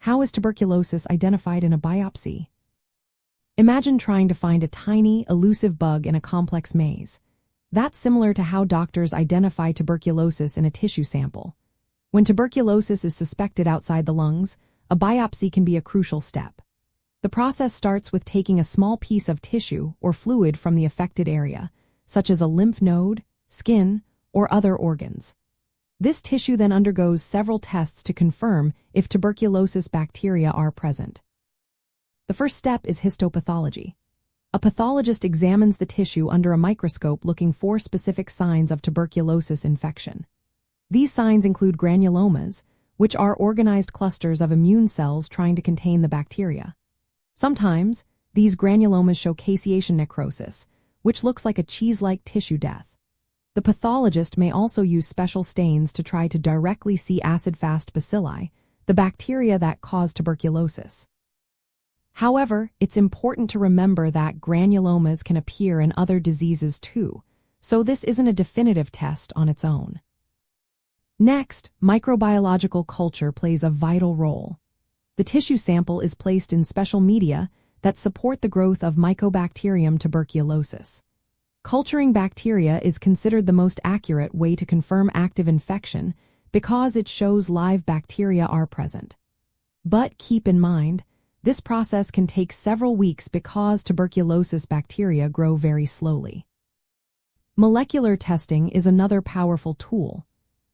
How is tuberculosis identified in a biopsy? Imagine trying to find a tiny, elusive bug in a complex maze. That's similar to how doctors identify tuberculosis in a tissue sample. When tuberculosis is suspected outside the lungs, a biopsy can be a crucial step. The process starts with taking a small piece of tissue or fluid from the affected area, such as a lymph node, skin, or other organs. This tissue then undergoes several tests to confirm if tuberculosis bacteria are present. The first step is histopathology. A pathologist examines the tissue under a microscope looking for specific signs of tuberculosis infection. These signs include granulomas, which are organized clusters of immune cells trying to contain the bacteria. Sometimes, these granulomas show caseation necrosis, which looks like a cheese-like tissue death. The pathologist may also use special stains to try to directly see acid-fast bacilli, the bacteria that cause tuberculosis. However, it's important to remember that granulomas can appear in other diseases too, so this isn't a definitive test on its own. Next, microbiological culture plays a vital role. The tissue sample is placed in special media that support the growth of Mycobacterium tuberculosis. Culturing bacteria is considered the most accurate way to confirm active infection because it shows live bacteria are present. But keep in mind, this process can take several weeks because tuberculosis bacteria grow very slowly. Molecular testing is another powerful tool.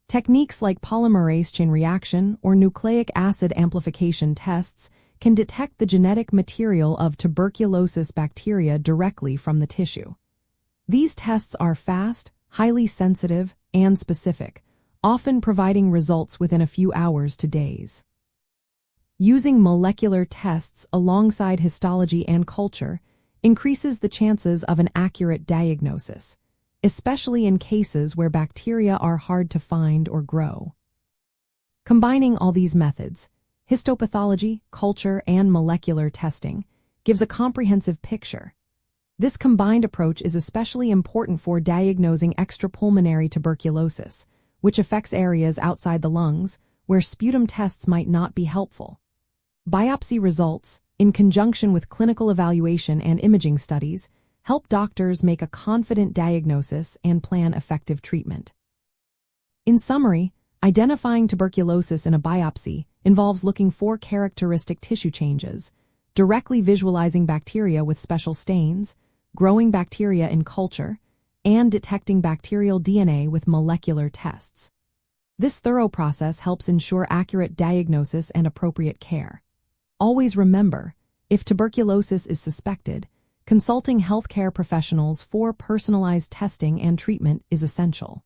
Techniques like polymerase chain reaction or nucleic acid amplification tests can detect the genetic material of tuberculosis bacteria directly from the tissue. These tests are fast, highly sensitive, and specific, often providing results within a few hours to days. Using molecular tests alongside histology and culture increases the chances of an accurate diagnosis, especially in cases where bacteria are hard to find or grow. Combining all these methods, histopathology, culture, and molecular testing, gives a comprehensive picture. This combined approach is especially important for diagnosing extrapulmonary tuberculosis, which affects areas outside the lungs where sputum tests might not be helpful. Biopsy results, in conjunction with clinical evaluation and imaging studies, help doctors make a confident diagnosis and plan effective treatment. In summary, identifying tuberculosis in a biopsy involves looking for characteristic tissue changes, directly visualizing bacteria with special stains, growing bacteria in culture, and detecting bacterial DNA with molecular tests. This thorough process helps ensure accurate diagnosis and appropriate care. Always remember, if tuberculosis is suspected, consulting healthcare professionals for personalized testing and treatment is essential.